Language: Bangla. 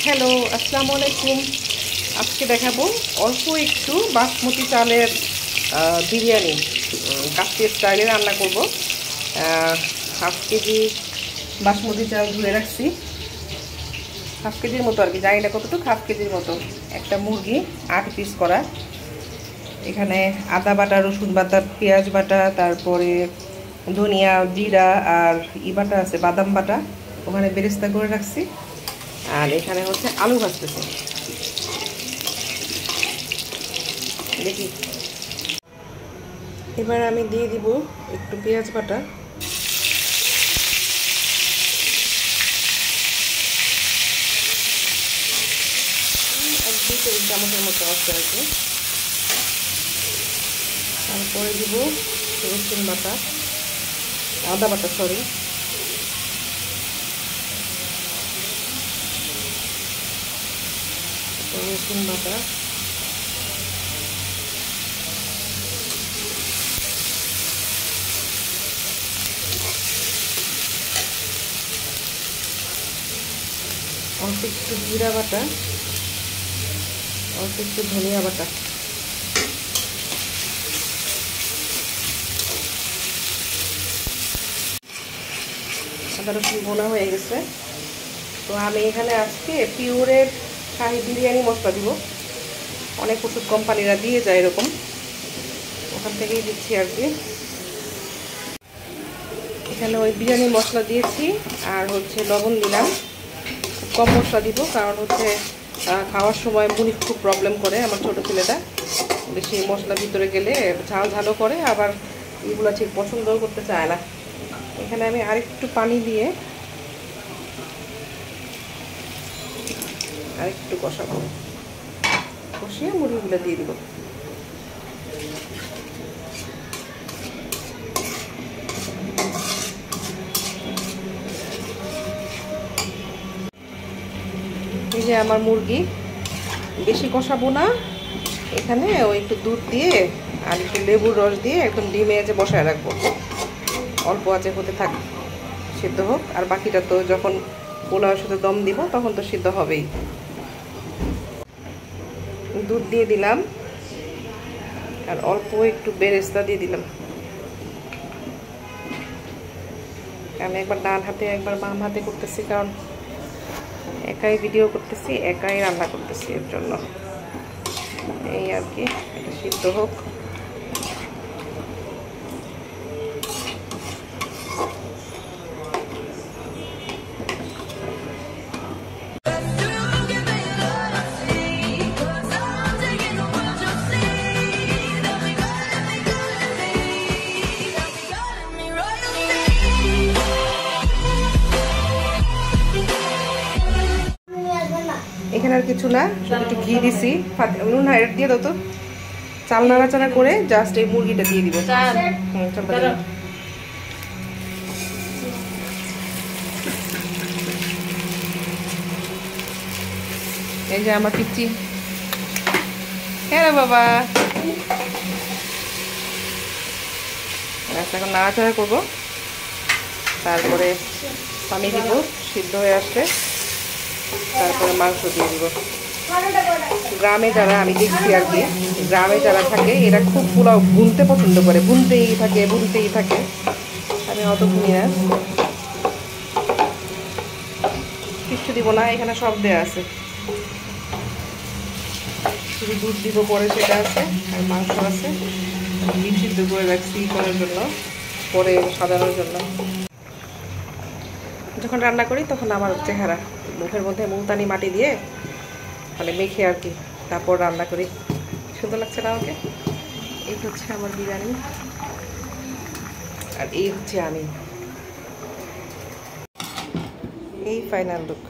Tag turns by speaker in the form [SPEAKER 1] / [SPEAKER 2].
[SPEAKER 1] হ্যালো, আসসালামু আলাইকুম। আজকে দেখাবো অল্প একটু বাসমতি চালের বিরিয়ানি কাশ্মীর স্টাইলে রান্না করব। হাফ কেজি বাসমতি চাল ধুয়ে রাখছি, হাফ কেজির মতো আর কি, জানি না কতটুকু, হাফ কেজির মতো। একটা মুরগি 8 পিস করা, এখানে আদা বাটা, রসুন বাটা, পেঁয়াজ বাটা, তারপরে ধনিয়া, জিরা আর বাটা আছে, বাদাম বাটা, ওখানে বেরেস্তা করে রাখছি। আর এখানে হচ্ছে আলু ভাজতেছে, দেখি। এবার আমি দিয়ে দিব একটু পেঁয়াজ বাটা, আর 2 টেবিল চামচের মতো আছে আর কি। তারপরে দিব রসুন বাটা, আদা বাটা, সরি, রসুন বাটা, অল্প একটু জিরা বাটা, অল্প একটু ধনিয়া বাটা। আদা রসুন বোনা হয়ে গেছে। তো আমি এখানে আজকে পিওরের শাহি বিরিয়ানি মশলা দিব। অনেক ওষুধ কোম্পানিরা দিয়ে যায় এরকম, ওখান থেকেই দিচ্ছি আর কি। এখানে ওই বিরিয়ানি মশলা দিয়েছি, আর হচ্ছে লবণ দিলাম। কম মশলা দিব, কারণ হচ্ছে খাওয়ার সময় মুনি খুব প্রবলেম করে আমার ছোটো ছেলেটা। বেশি মশলা ভিতরে গেলে ঝাল ঝালও করে, আবার এগুলো ঠিক পছন্দও করতে চায় না। এখানে আমি আরেকটু পানি দিয়ে আরেকটু কষাবো, কষিয়ে মুরগিগুলো দিয়ে দিব। এই যে আমার মুরগি, বেশি কষাবো না, এখানে ওই একটু দুধ দিয়ে আর একটু লেবুর রস দিয়ে একদম ডিমে যে বসায় রাখবো, অল্প আঁচে হতে থাক, সিদ্ধ হোক। আর বাকিটা তো যখন পোলাওর সাথে দম দিব তখন তো সিদ্ধ হবেই। দুধ দিয়ে দিলাম, আর অল্প একটু বেরেস্তা দিয়ে দিলাম। আমি একবার ডান হাতে একবার বাম হাতে করতেছি, কারণ একাই ভিডিও করতেছি, একাই রান্না করতেছি, এর জন্য এই আর কি। এটা সিদ্ধ হোক। এখানে আর কিছু না, শুধু একটু ঘি দিছি, নুন এড দিয়ে দাও তো। চাল নাড়াচাড়া করে জাস্ট এই মুরগিটা দিয়ে দিব। এই যে আমার পিচ্চি, হ্যাঁ বাবা, এখন নাড়াচাড়া করবো, তারপরে পানি দিব, সিদ্ধ হয়ে আসলে তারপরে মাংস দিয়ে দিব। গ্রামে যারা, আমি দেখছি আর কি, গ্রামে যারা থাকে এরা খুব পোলাও ভুনতে পছন্দ করে, ভুনতেই থাকে। আমি অত ভুনি না, কিচ্ছু দিব না, এখানে সব দেওয়া আছে, শুধু দুধ দিব পরে, সেটা আছে, আর মাংস আছে। ডিম সিদ্ধ করে রাখছি করার জন্য, পরে সাজানোর জন্য। যখন রান্না করি তখন আমার চেহারা মুখের মধ্যে মুলতানি মাটি দিয়ে মানে মেখে আর কি, তারপর রান্না করি। সুন্দর লাগছে না আমাকে? এই হচ্ছে আমার বিরিয়ানি, আর এই হচ্ছে আমি, এই ফাইনাল লুক।